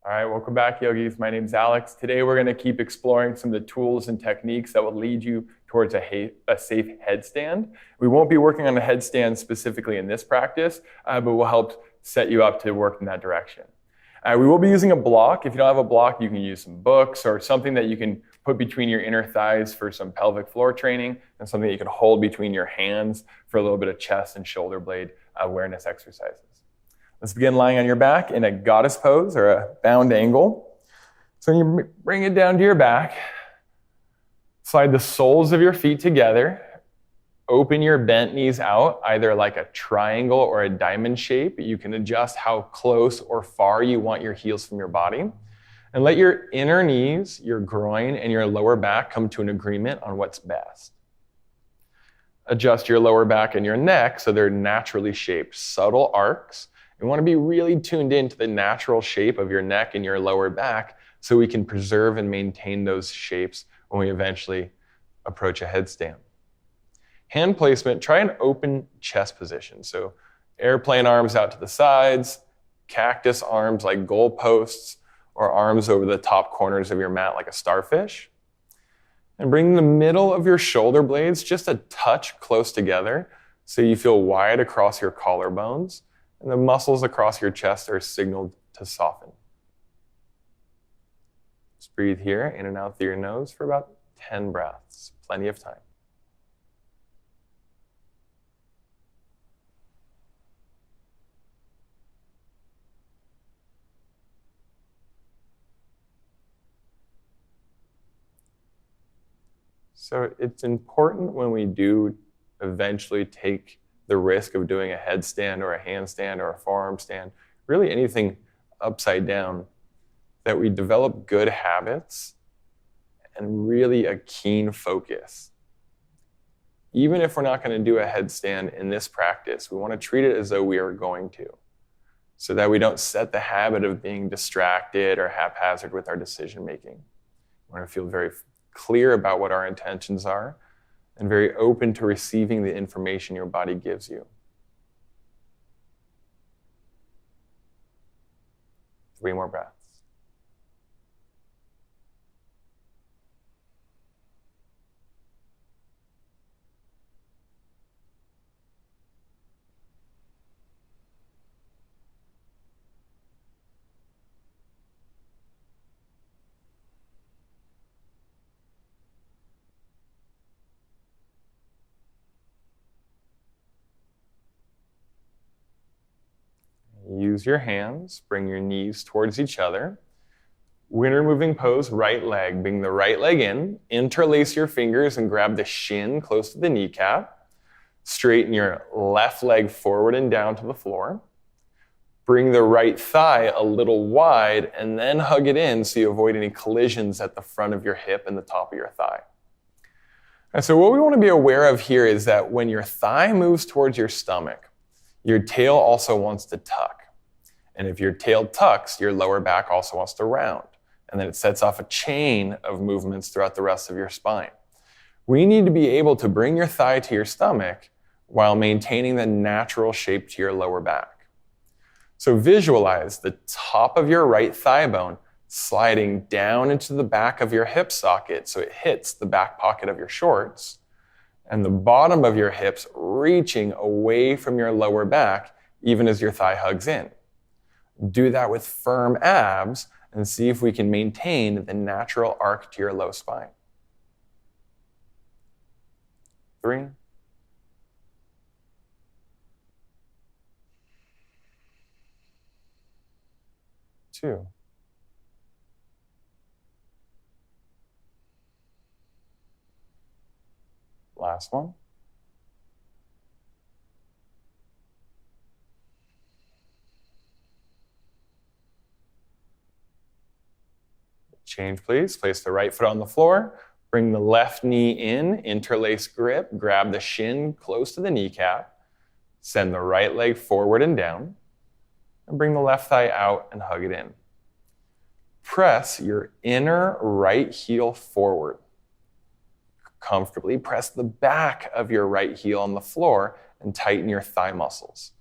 All right, welcome back, yogis. My name's Alex. Today we're going to keep exploring some of the tools and techniques that will lead you towards a safe headstand. We won't be working on a headstand specifically in this practice, but we'll help set you up to work in that direction. We will be using a block. If you don't have a block, you can use some books or something that you can put between your inner thighs for some pelvic floor training, and something that you can hold between your hands for a little bit of chest and shoulder blade awareness exercises. Let's begin lying on your back in a goddess pose or a bound angle. So when you bring it down to your back, slide the soles of your feet together, open your bent knees out, either like a triangle or a diamond shape. You can adjust how close or far you want your heels from your body. And let your inner knees, your groin, and your lower back come to an agreement on what's best. Adjust your lower back and your neck so they're naturally shaped, subtle arcs. We want to be really tuned into the natural shape of your neck and your lower back so we can preserve and maintain those shapes when we eventually approach a headstand. Hand placement, try an open chest position. So airplane arms out to the sides, cactus arms like goalposts, or arms over the top corners of your mat like a starfish. And bring the middle of your shoulder blades just a touch close together so you feel wide across your collarbones. And the muscles across your chest are signaled to soften. Just breathe here, in and out through your nose for about 10 breaths. Plenty of time. So it's important when we do eventually take the risk of doing a headstand or a handstand or a forearm stand, really anything upside down, that we develop good habits and really a keen focus. Even if we're not going to do a headstand in this practice, we want to treat it as though we are going to, so that we don't set the habit of being distracted or haphazard with our decision making. We want to feel very clear about what our intentions are and very open to receiving the information your body gives you. 3 more breaths. Use your hands, bring your knees towards each other. Winter moving pose, right leg. Bring the right leg in, interlace your fingers and grab the shin close to the kneecap. Straighten your left leg forward and down to the floor. Bring the right thigh a little wide and then hug it in so you avoid any collisions at the front of your hip and the top of your thigh. And so what we want to be aware of here is that when your thigh moves towards your stomach, your tail also wants to tuck. And if your tail tucks, your lower back also wants to round. And then it sets off a chain of movements throughout the rest of your spine. We need to be able to bring your thigh to your stomach while maintaining the natural shape to your lower back. So visualize the top of your right thigh bone sliding down into the back of your hip socket so it hits the back pocket of your shorts, and the bottom of your hips reaching away from your lower back even as your thigh hugs in. Do that with firm abs and see if we can maintain the natural arc to your low spine. 3, 2, last one. Change, please. Place the right foot on the floor. Bring the left knee in, interlace grip, grab the shin close to the kneecap. Send the right leg forward and down. And bring the left thigh out and hug it in. Press your inner right heel forward. Comfortably press the back of your right heel on the floor and tighten your thigh muscles.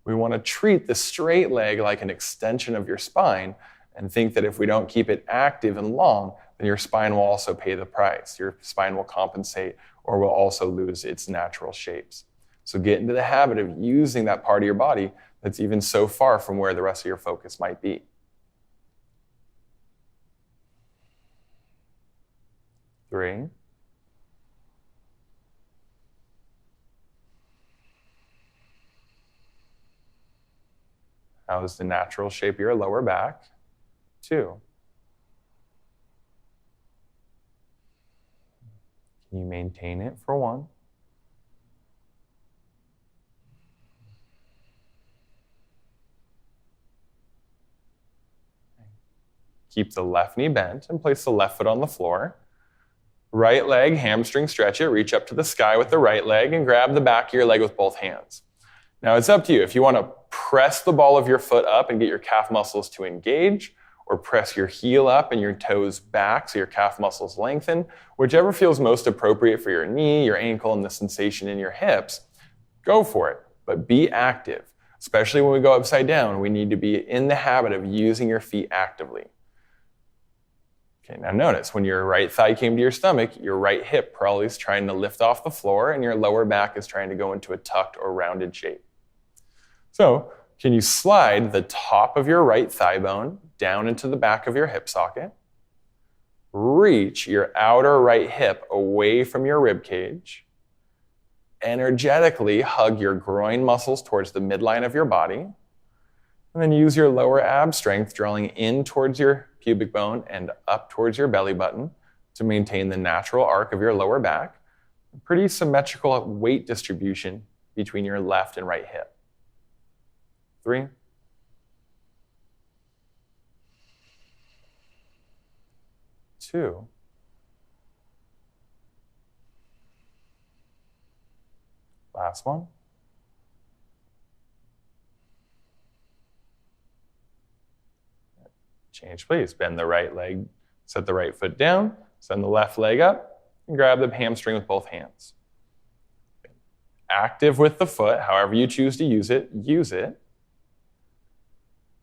We want to treat the straight leg like an extension of your spine and think that if we don't keep it active and long, then your spine will also pay the price. Your spine will compensate or will also lose its natural shapes. So get into the habit of using that part of your body that's even so far from where the rest of your focus might be. 3. How's the natural shape of your lower back? 2. Can you maintain it for 1? Keep the left knee bent and place the left foot on the floor. Right leg, hamstring stretch it, reach up to the sky with the right leg and grab the back of your leg with both hands. Now it's up to you. If you want to press the ball of your foot up and get your calf muscles to engage, or press your heel up and your toes back so your calf muscles lengthen, whichever feels most appropriate for your knee, your ankle, and the sensation in your hips, go for it. But be active. Especially when we go upside down, we need to be in the habit of using your feet actively. Okay, now notice, when your right thigh came to your stomach, your right hip probably is trying to lift off the floor and your lower back is trying to go into a tucked or rounded shape. So, can you slide the top of your right thigh bone down into the back of your hip socket? Reach your outer right hip away from your rib cage. Energetically hug your groin muscles towards the midline of your body. And then use your lower ab strength, drawing in towards your pubic bone and up towards your belly button to maintain the natural arc of your lower back. A pretty symmetrical weight distribution between your left and right hip. 3. 2. Last one. Change, please. Bend the right leg, set the right foot down, send the left leg up, and grab the hamstring with both hands. Active with the foot, however you choose to use it, use it.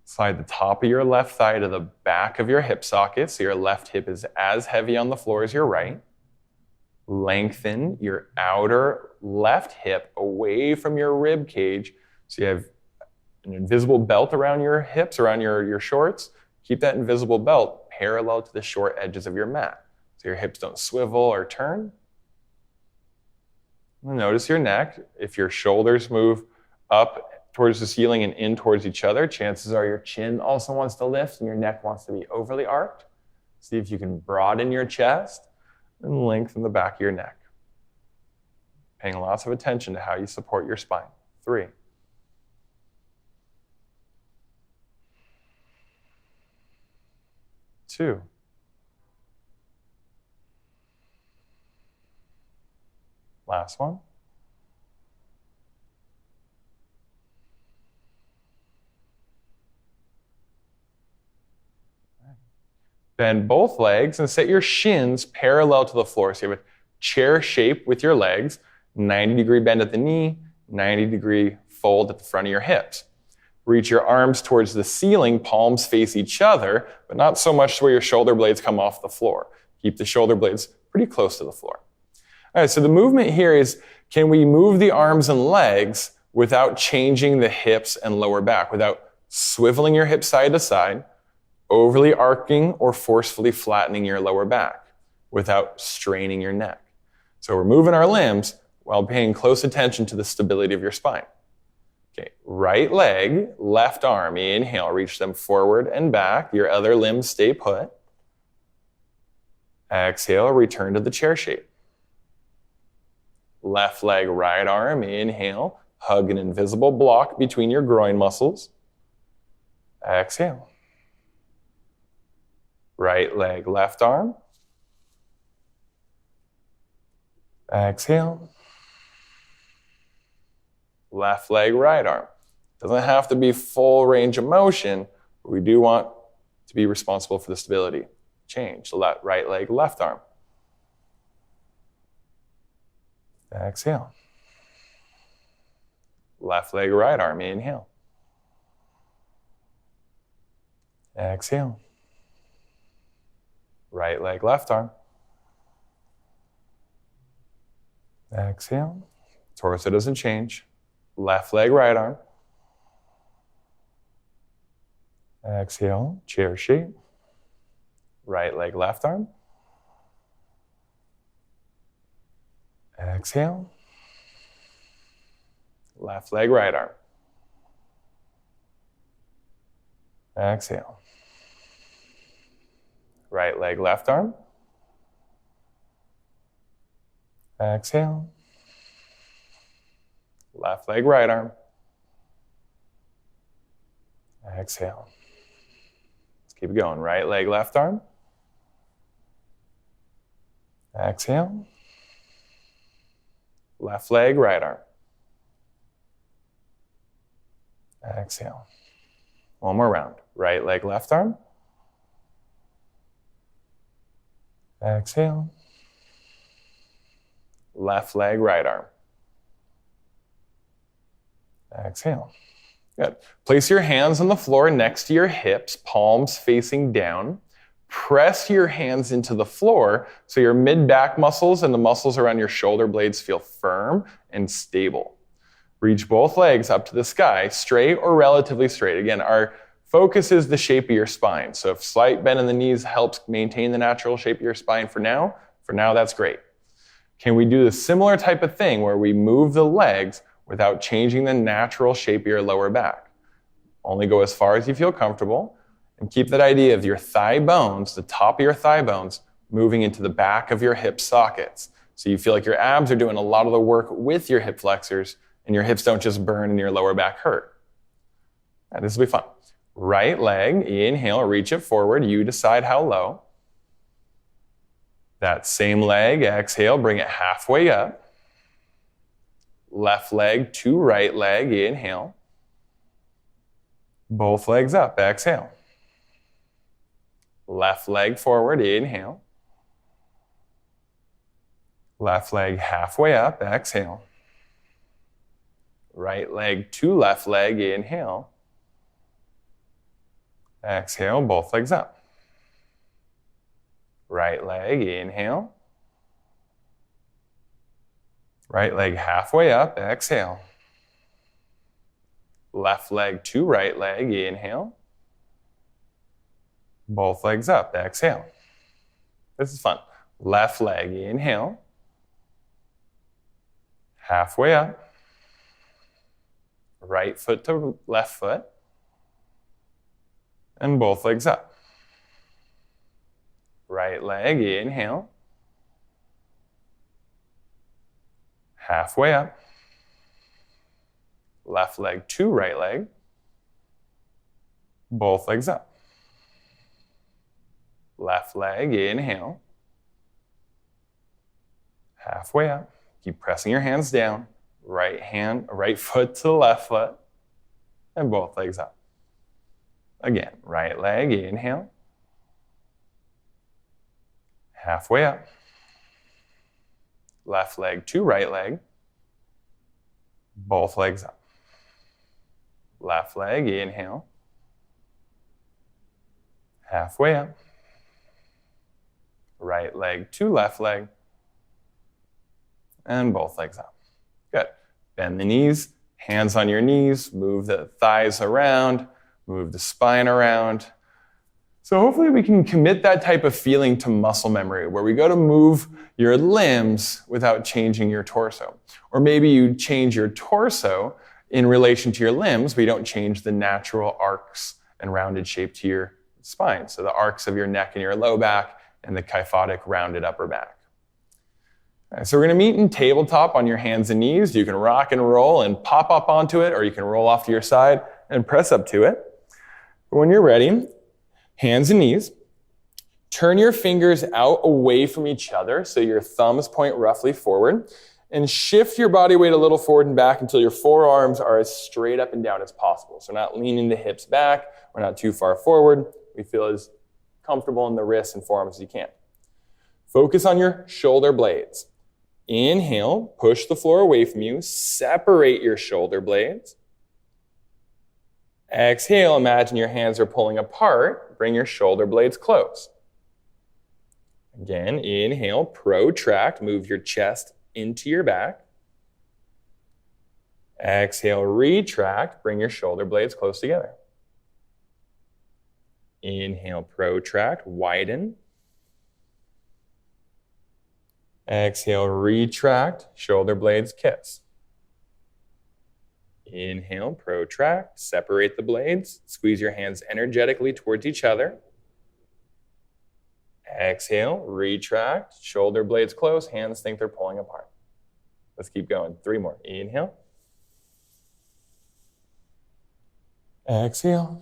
Slide the top of your left thigh to the back of your hip socket so your left hip is as heavy on the floor as your right. Lengthen your outer left hip away from your rib cage so you have an invisible belt around your hips, around your shorts. Keep that invisible belt parallel to the short edges of your mat so your hips don't swivel or turn. Notice your neck. If your shoulders move up towards the ceiling and in towards each other, chances are your chin also wants to lift and your neck wants to be overly arched. See if you can broaden your chest and lengthen the back of your neck. Paying lots of attention to how you support your spine. 3. 2. Last one. Bend both legs and set your shins parallel to the floor. So you have a chair shape with your legs, 90-degree bend at the knee, 90-degree fold at the front of your hips. Reach your arms towards the ceiling, palms face each other, but not so much to where your shoulder blades come off the floor. Keep the shoulder blades pretty close to the floor. All right, so the movement here is, can we move the arms and legs without changing the hips and lower back, without swiveling your hips side to side, overly arcing or forcefully flattening your lower back, without straining your neck? So we're moving our limbs while paying close attention to the stability of your spine. Okay, right leg, left arm, inhale, reach them forward and back. Your other limbs stay put. Exhale, return to the chair shape. Left leg, right arm, inhale, hug an invisible block between your groin muscles. Exhale. Right leg, left arm. Exhale. Left leg, right arm. Doesn't have to be full range of motion, but we do want to be responsible for the stability. Change. The right leg, left arm. Exhale. Left leg, right arm. Inhale. Exhale. Right leg, left arm. Exhale. Torso doesn't change. Left leg, right arm. Exhale, chair shape. Right leg, left arm. Exhale. Left leg, right arm. Exhale. Right leg, left arm. Exhale. Left leg, right arm. Exhale. Let's keep going. Right leg, left arm. Exhale. Left leg, right arm. Exhale. One more round. Right leg, left arm. Exhale. Left leg, right arm. Exhale. Good. Place your hands on the floor next to your hips, palms facing down. Press your hands into the floor so your mid-back muscles and the muscles around your shoulder blades feel firm and stable. Reach both legs up to the sky, straight or relatively straight. Again, our focus is the shape of your spine. So if slight bend in the knees helps maintain the natural shape of your spine for now that's great. Can we do the similar type of thing where we move the legs without changing the natural shape of your lower back? Only go as far as you feel comfortable, and keep that idea of your thigh bones, the top of your thigh bones, moving into the back of your hip sockets. So you feel like your abs are doing a lot of the work with your hip flexors, and your hips don't just burn and your lower back hurt. All right, this will be fun. Right leg, inhale, reach it forward. You decide how low. That same leg, exhale, bring it halfway up. Left leg to right leg, inhale. Both legs up, exhale. Left leg forward, inhale. Left leg halfway up, exhale. Right leg to left leg, inhale. Exhale, both legs up. Right leg, inhale. Right leg halfway up, exhale. Left leg to right leg, inhale. Both legs up, exhale. This is fun. Left leg, inhale. Halfway up. Right foot to left foot. And both legs up. Right leg, inhale. Halfway up. Left leg to right leg. Both legs up. Left leg, inhale. Halfway up. Keep pressing your hands down. Right foot to the left foot. And both legs up. Again, right leg, inhale. Halfway up. Left leg to right leg. Both legs up. Left leg, inhale. Halfway up. Right leg to left leg. And both legs up. Good. Bend the knees, hands on your knees, move the thighs around, move the spine around. So hopefully we can commit that type of feeling to muscle memory, where we go to move your limbs without changing your torso. Or maybe you change your torso in relation to your limbs, but you don't change the natural arcs and rounded shape to your spine. So the arcs of your neck and your low back and the kyphotic rounded upper back. All right, so we're going to meet in tabletop on your hands and knees. You can rock and roll and pop up onto it, or you can roll off to your side and press up to it. When you're ready, hands and knees. Turn your fingers out away from each other so your thumbs point roughly forward, and shift your body weight a little forward and back until your forearms are as straight up and down as possible. So not leaning the hips back, we're not too far forward. We feel as comfortable in the wrists and forearms as you can. Focus on your shoulder blades. Inhale, push the floor away from you, separate your shoulder blades. Exhale, imagine your hands are pulling apart. Bring your shoulder blades close. Again, inhale, protract, move your chest into your back. Exhale, retract, bring your shoulder blades close together. Inhale, protract, widen. Exhale, retract, shoulder blades kiss. Inhale, protract, separate the blades, squeeze your hands energetically towards each other. Exhale, retract, shoulder blades close, hands think they're pulling apart. Let's keep going. 3 more. Inhale. Exhale.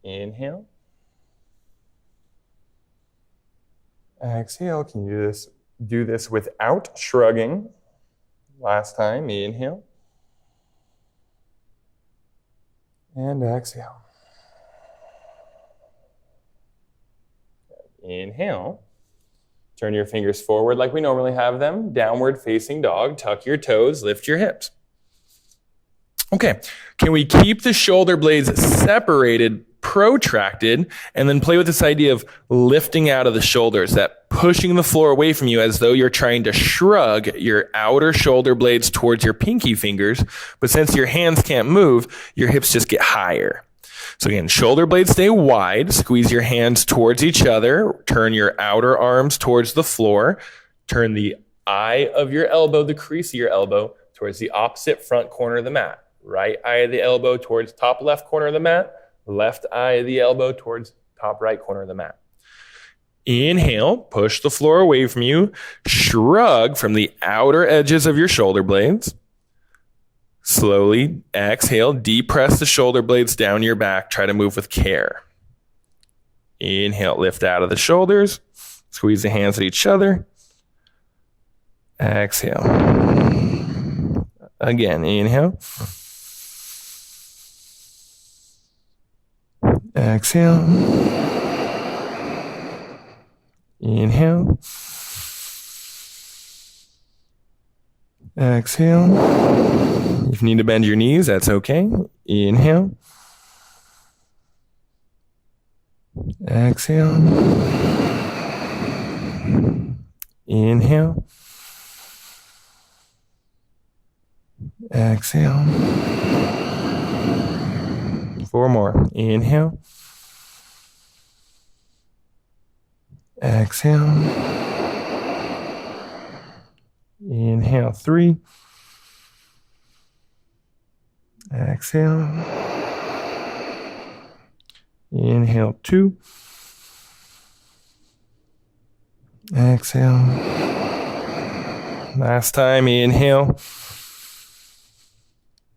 Inhale. Exhale. Can you do this without shrugging? Last time. Inhale. And exhale. Inhale. Turn your fingers forward like we normally have them. Downward facing dog. Tuck your toes. Lift your hips. Okay. Can we keep the shoulder blades separated, protracted, and then play with this idea of lifting out of the shoulders, that pushing the floor away from you as though you're trying to shrug your outer shoulder blades towards your pinky fingers. But since your hands can't move, your hips just get higher. So again, shoulder blades stay wide, squeeze your hands towards each other, turn your outer arms towards the floor, turn the eye of your elbow, the crease of your elbow, towards the opposite front corner of the mat. Right eye of the elbow towards top left corner of the mat, left eye of the elbow towards top right corner of the mat. Inhale, push the floor away from you, shrug from the outer edges of your shoulder blades. Slowly exhale, depress the shoulder blades down your back. Try to move with care. Inhale, lift out of the shoulders. Squeeze the hands at each other. Exhale. Again, inhale. Exhale. Inhale. Exhale. If you need to bend your knees, that's okay. Inhale. Exhale. Inhale. Exhale. 4 more. Inhale. Exhale. Inhale. 3. Exhale. Inhale. 2. Exhale. Last time. Inhale.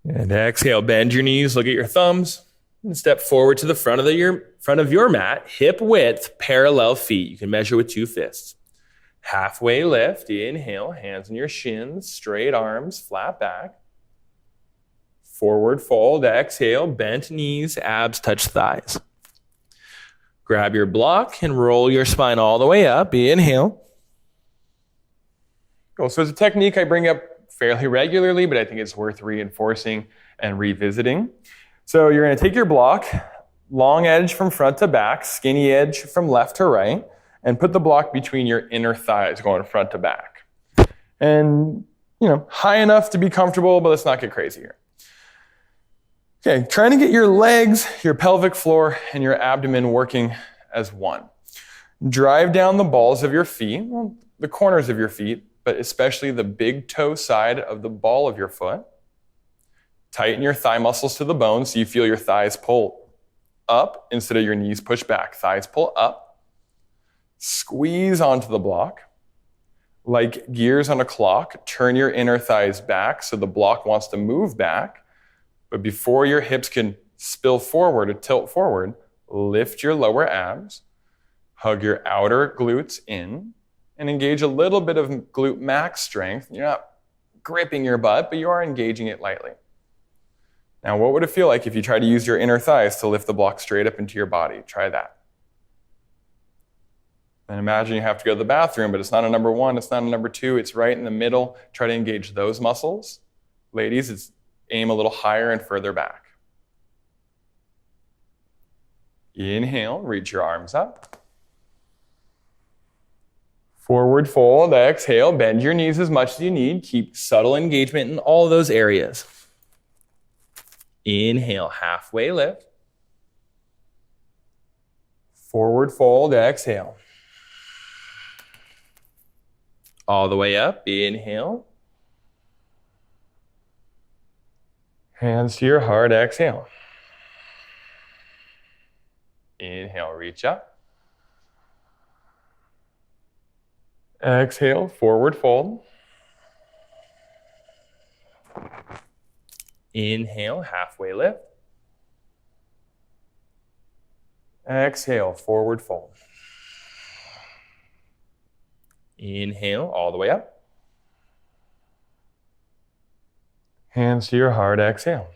And exhale. Bend your knees. Look at your thumbs. And step forward to the front of your mat. Hip width, parallel feet. You can measure with 2 fists. Halfway lift. Inhale. Hands on your shins. Straight arms. Flat back. Forward fold, exhale, bent knees, abs touch thighs. Grab your block and roll your spine all the way up. Inhale. Cool. So it's a technique I bring up fairly regularly, but I think it's worth reinforcing and revisiting. So you're going to take your block, long edge from front to back, skinny edge from left to right, and put the block between your inner thighs going front to back. And, high enough to be comfortable, but let's not get crazy here. Okay, trying to get your legs, your pelvic floor, and your abdomen working as one. Drive down the balls of your feet, the corners of your feet, but especially the big toe side of the ball of your foot. Tighten your thigh muscles to the bone so you feel your thighs pull up instead of your knees push back. Thighs pull up. Squeeze onto the block. Like gears on a clock, turn your inner thighs back so the block wants to move back. But before your hips can spill forward or tilt forward, lift your lower abs, hug your outer glutes in, and engage a little bit of glute max strength. You're not gripping your butt, but you are engaging it lightly. Now, what would it feel like if you try to use your inner thighs to lift the block straight up into your body? Try that. And imagine you have to go to the bathroom, but it's not a number 1, it's not a number 2, it's right in the middle. Try to engage those muscles. Ladies, it's Aim a little higher and further back. Inhale, reach your arms up. Forward fold, exhale, bend your knees as much as you need. Keep subtle engagement in all those areas. Inhale, halfway lift. Forward fold, exhale. All the way up, inhale. Hands to your heart, exhale. Inhale, reach up. Exhale, forward fold. Inhale, halfway lift. Exhale, forward fold. Inhale, all the way up. Hands to your heart, exhale.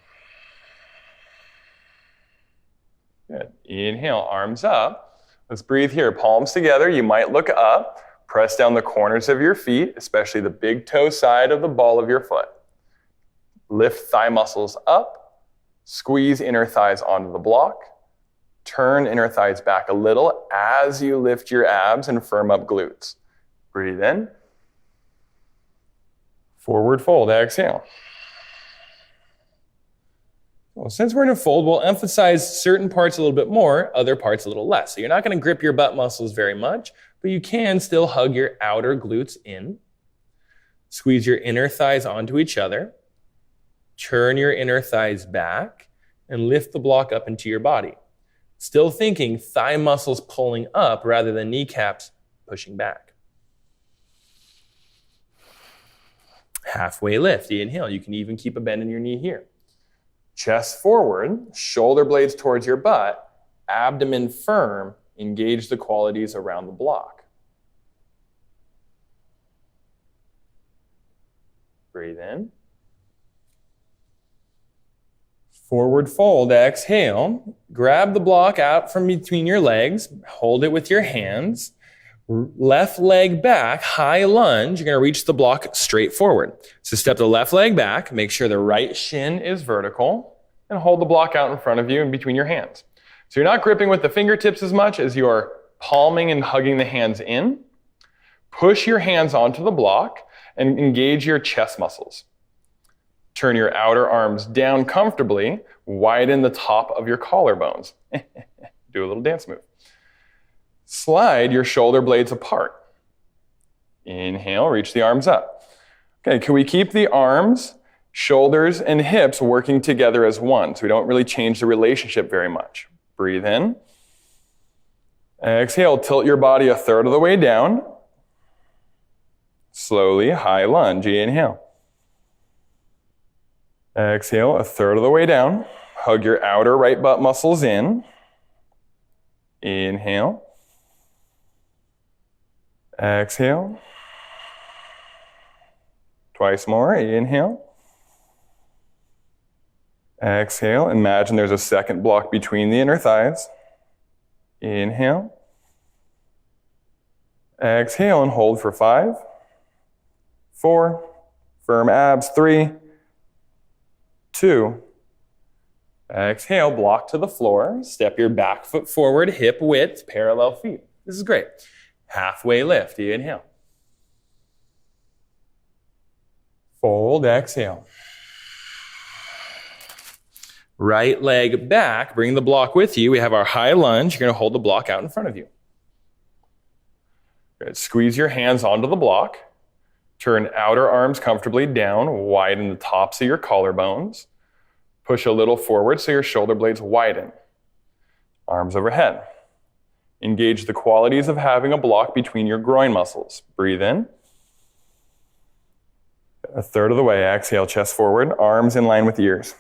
Good. Inhale, arms up. Let's breathe here. Palms together. You might look up. Press down the corners of your feet, especially the big toe side of the ball of your foot. Lift thigh muscles up. Squeeze inner thighs onto the block. Turn inner thighs back a little as you lift your abs and firm up glutes. Breathe in. Forward fold, exhale. Well, since we're in a fold, we'll emphasize certain parts a little bit more, other parts a little less. So you're not going to grip your butt muscles very much, but you can still hug your outer glutes in. Squeeze your inner thighs onto each other. Turn your inner thighs back and lift the block up into your body. Still thinking thigh muscles pulling up rather than kneecaps pushing back. Halfway lift, inhale. You can even keep a bend in your knee here. Chest forward, shoulder blades towards your butt, abdomen firm, engage the qualities around the block. Breathe in. Forward fold, exhale. Grab the block out from between your legs, hold it with your hands. Left leg back, high lunge. You're going to reach the block straight forward. So step the left leg back, make sure the right shin is vertical, and hold the block out in front of you and between your hands. So you're not gripping with the fingertips as much as you're palming and hugging the hands in. Push your hands onto the block and engage your chest muscles. Turn your outer arms down comfortably, widen the top of your collarbones. Do a little dance move. Slide your shoulder blades apart. Inhale, reach the arms up. Okay, can we keep the arms, shoulders, and hips working together as one so we don't really change the relationship very much? Breathe in. Exhale, tilt your body a third of the way down. Slowly, high lunge. Inhale. Exhale, a third of the way down. Hug your outer right butt muscles in. Inhale. Exhale. Twice more. Inhale. Exhale. Imagine there's a second block between the inner thighs. Inhale. Exhale and hold for 5, 4, firm abs, 3, 2. Exhale, block to the floor. Step your back foot forward, hip width, parallel feet. This is great. Halfway lift, inhale. Fold, exhale. Right leg back, bring the block with you. We have our high lunge. You're going to hold the block out in front of you. Good. Squeeze your hands onto the block. Turn outer arms comfortably down, widen the tops of your collarbones. Push a little forward so your shoulder blades widen. Arms overhead. Engage the qualities of having a block between your groin muscles. Breathe in. A third of the way. Exhale, chest forward, arms in line with ears.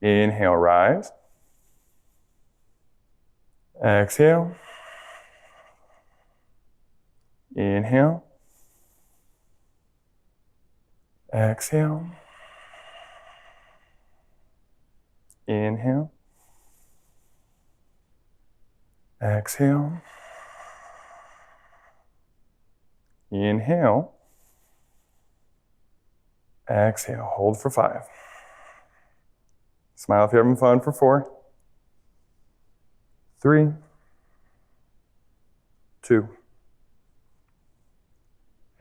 Inhale, rise. Exhale. Inhale. Exhale. Inhale. Exhale. Inhale. Exhale, hold for 5. Smile if you're having fun for 4, 3, 2.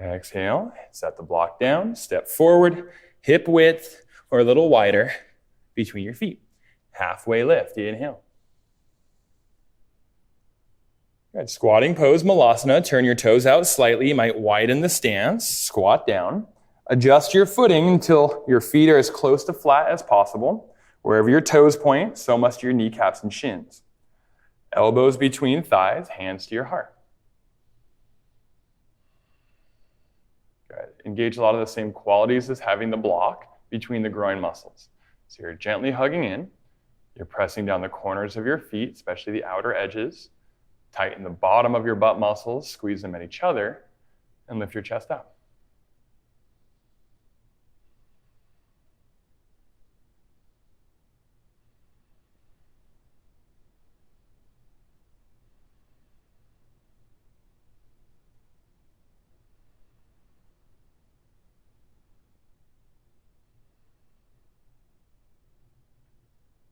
Exhale, set the block down, step forward, hip width or a little wider between your feet. Halfway lift, inhale. Good, squatting pose, malasana. Turn your toes out slightly. You might widen the stance, squat down. Adjust your footing until your feet are as close to flat as possible. Wherever your toes point, so must your kneecaps and shins. Elbows between thighs, hands to your heart. Good. Engage a lot of the same qualities as having the block between the groin muscles. So you're gently hugging in. You're pressing down the corners of your feet, especially the outer edges. Tighten the bottom of your butt muscles, squeeze them at each other, and lift your chest up.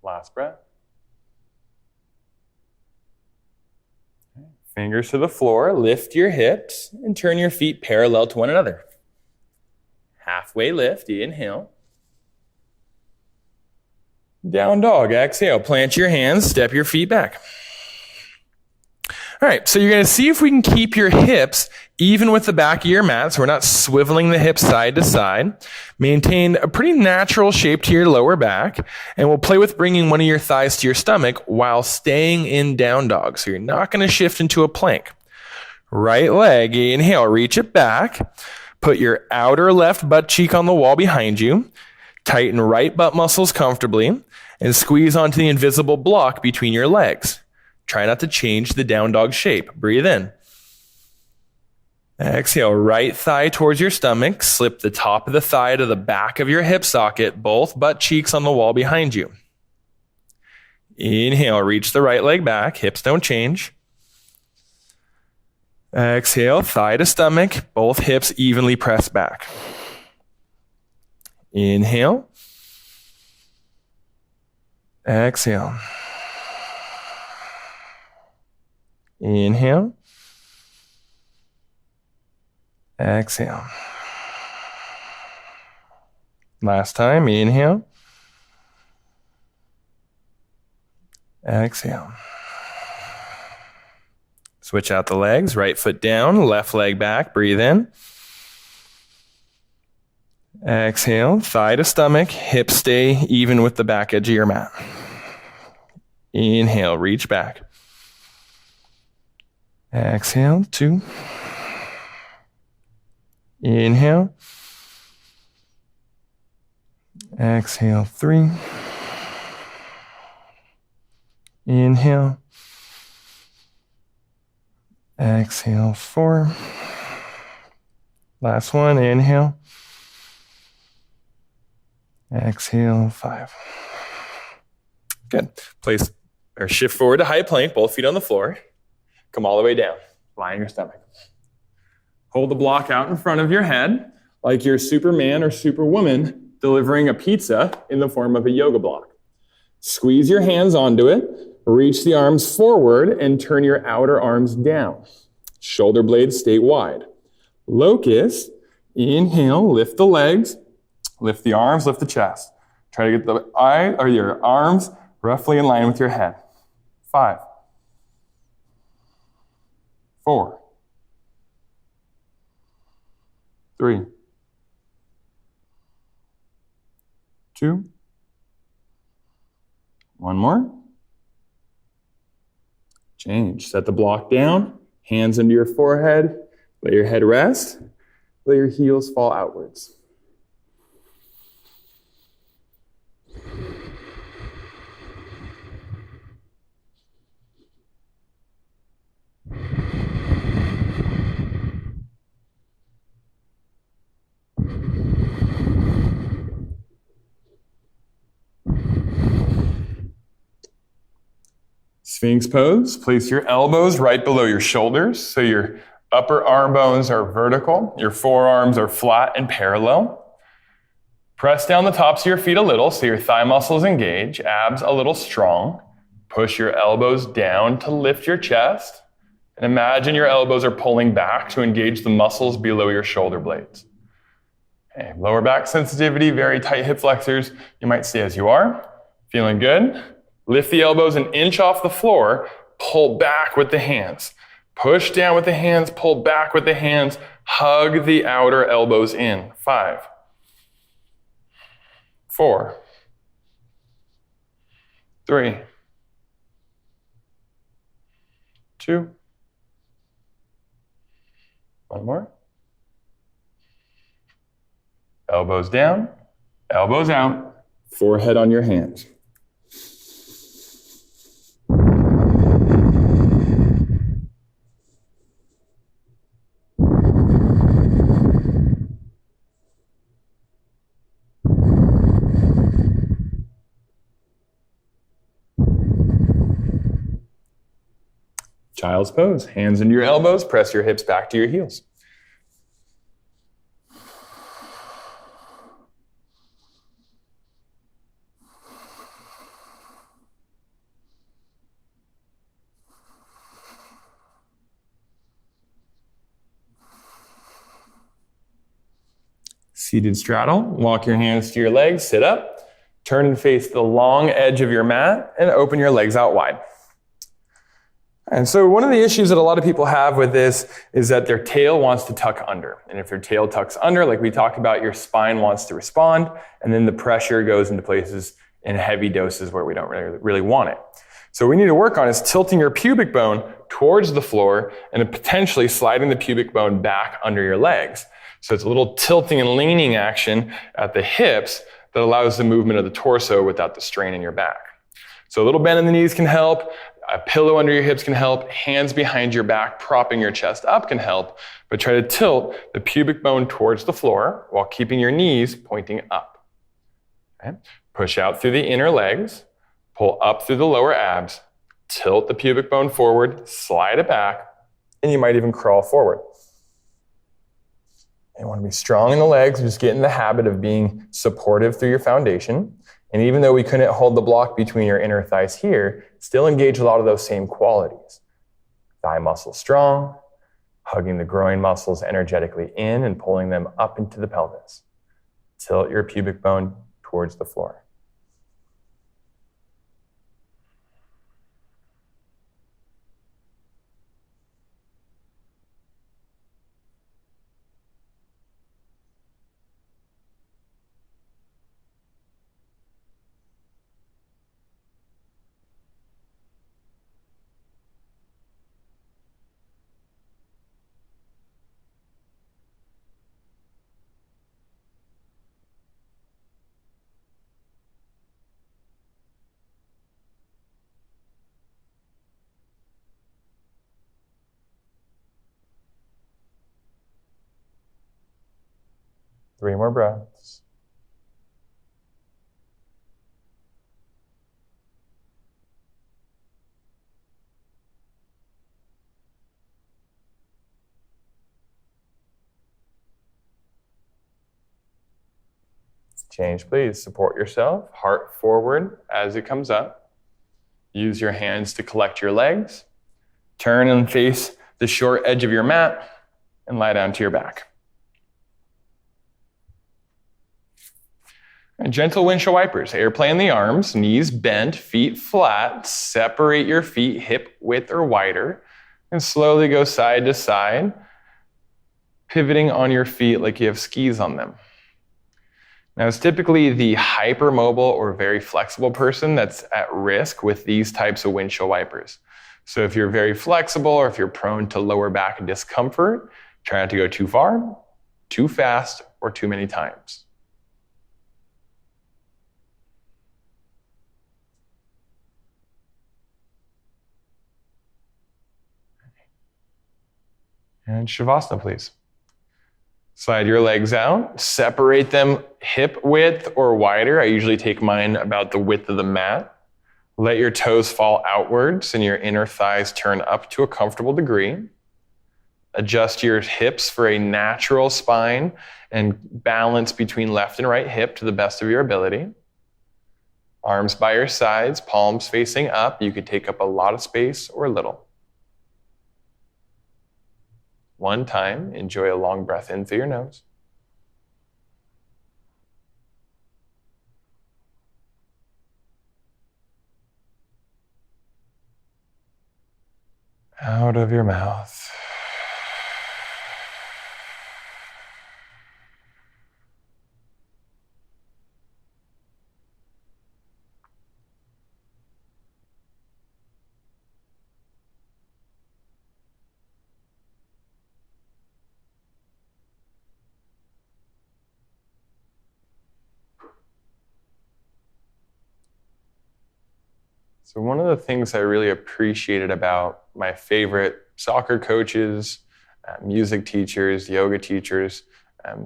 Last breath. Fingers to the floor, lift your hips, and turn your feet parallel to one another. Halfway lift, inhale. Down dog, exhale. Plant your hands, step your feet back. All right, so you're going to see if we can keep your hips even with the back of your mat, so we're not swiveling the hips side to side. Maintain a pretty natural shape to your lower back, and we'll play with bringing one of your thighs to your stomach while staying in down dog, so you're not going to shift into a plank. Right leg, inhale, reach it back. Put your outer left butt cheek on the wall behind you. Tighten right butt muscles comfortably, and squeeze onto the invisible block between your legs. Try not to change the down dog shape. Breathe in. Exhale, right thigh towards your stomach. Slip the top of the thigh to the back of your hip socket, both butt cheeks on the wall behind you. Inhale, reach the right leg back. Hips don't change. Exhale, thigh to stomach. Both hips evenly pressed back. Inhale. Exhale. Inhale. Exhale. Last time, inhale. Exhale. Switch out the legs, right foot down, left leg back, breathe in. Exhale, thigh to stomach, hips stay even with the back edge of your mat. Inhale, reach back. Exhale, 2. Inhale. Exhale, 3. Inhale. Exhale, 4. Last one, inhale. Exhale, 5. Good. Place or shift forward to high plank, both feet on the floor. Come all the way down. Lie on your stomach. Hold the block out in front of your head like you're Superman or Superwoman delivering a pizza in the form of a yoga block. Squeeze your hands onto it. Reach the arms forward and turn your outer arms down. Shoulder blades stay wide. Locust, inhale, lift the legs, lift the arms, lift the chest. Try to get the eye or your arms roughly in line with your head. 5, 4, 3, 2, 1 more. Change. Set the block down, hands into your forehead, let your head rest, let your heels fall outwards. Sphinx pose. Place your elbows right below your shoulders so your upper arm bones are vertical. Your forearms are flat and parallel. Press down the tops of your feet a little so your thigh muscles engage, abs a little strong. Push your elbows down to lift your chest. And imagine your elbows are pulling back to engage the muscles below your shoulder blades. Okay, lower back sensitivity, very tight hip flexors. You might stay as you are. Feeling good? Lift the elbows an inch off the floor. Pull back with the hands. Push down with the hands, pull back with the hands. Hug the outer elbows in. 5, 4, 3, 2. One more. Elbows down, elbows out, forehead on your hands. Child's pose. Hands into your elbows, press your hips back to your heels. Seated straddle. Walk your hands to your legs, sit up. Turn and face the long edge of your mat and open your legs out wide. And so one of the issues that a lot of people have with this is that their tail wants to tuck under. And if their tail tucks under, like we talked about, your spine wants to respond, and then the pressure goes into places in heavy doses where we don't really want it. So what we need to work on is tilting your pubic bone towards the floor and potentially sliding the pubic bone back under your legs. So it's a little tilting and leaning action at the hips that allows the movement of the torso without the strain in your back. So a little bend in the knees can help. A pillow under your hips can help. Hands behind your back, propping your chest up can help. But try to tilt the pubic bone towards the floor while keeping your knees pointing up. Okay? Push out through the inner legs. Pull up through the lower abs. Tilt the pubic bone forward. Slide it back. And you might even crawl forward. You want to be strong in the legs. Just get in the habit of being supportive through your foundation. And even though we couldn't hold the block between your inner thighs here, still engage a lot of those same qualities. Thigh muscles strong, hugging the groin muscles energetically in and pulling them up into the pelvis. Tilt your pubic bone towards the floor. Three more breaths. Change, please. Support yourself. Heart forward as it comes up. Use your hands to collect your legs. Turn and face the short edge of your mat and lie down to your back. And gentle windshield wipers. Airplane the arms, knees bent, feet flat. Separate your feet hip width or wider and slowly go side to side, pivoting on your feet like you have skis on them. Now, it's typically the hypermobile or very flexible person that's at risk with these types of windshield wipers. So if you're very flexible or if you're prone to lower back discomfort, try not to go too far, too fast, or too many times. And Shavasana, please. Slide your legs out, separate them hip width or wider. I usually take mine about the width of the mat. Let your toes fall outwards and your inner thighs turn up to a comfortable degree. Adjust your hips for a natural spine and balance between left and right hip to the best of your ability. Arms by your sides, palms facing up. You could take up a lot of space or little. One time, enjoy a long breath in through your nose. Out of your mouth. So one of the things I really appreciated about my favorite soccer coaches, music teachers, yoga teachers,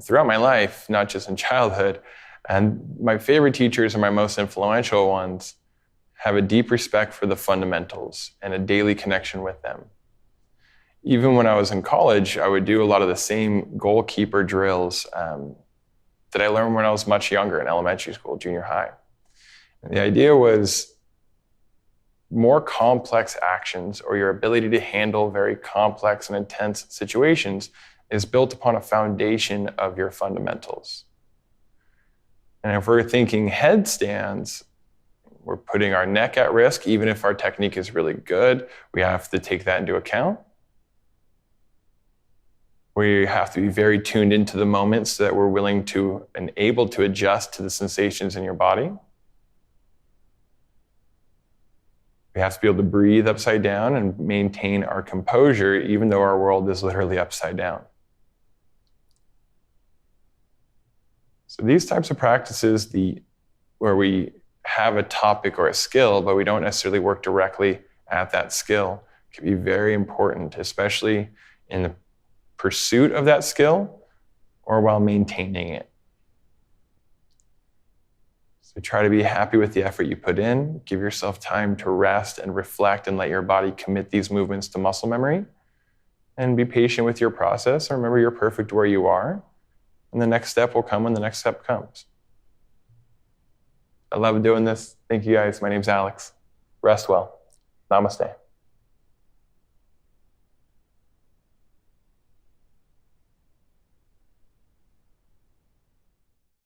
throughout my life, not just in childhood, and my favorite teachers and my most influential ones have a deep respect for the fundamentals and a daily connection with them. Even when I was in college, I would do a lot of the same goalkeeper drills that I learned when I was much younger in elementary school, junior high. And the idea was more complex actions, or your ability to handle very complex and intense situations, is built upon a foundation of your fundamentals. And if we're thinking headstands, we're putting our neck at risk. Even if our technique is really good, we have to take that into account. We have to be very tuned into the moment so that we're willing to and able to adjust to the sensations in your body. We have to be able to breathe upside down and maintain our composure, even though our world is literally upside down. So these types of practices, where we have a topic or a skill, but we don't necessarily work directly at that skill, can be very important, especially in the pursuit of that skill or while maintaining it. So try to be happy with the effort you put in. Give yourself time to rest and reflect and let your body commit these movements to muscle memory. And be patient with your process. And remember, you're perfect where you are. And the next step will come when the next step comes. I love doing this. Thank you guys. My name's Alex. Rest well. Namaste.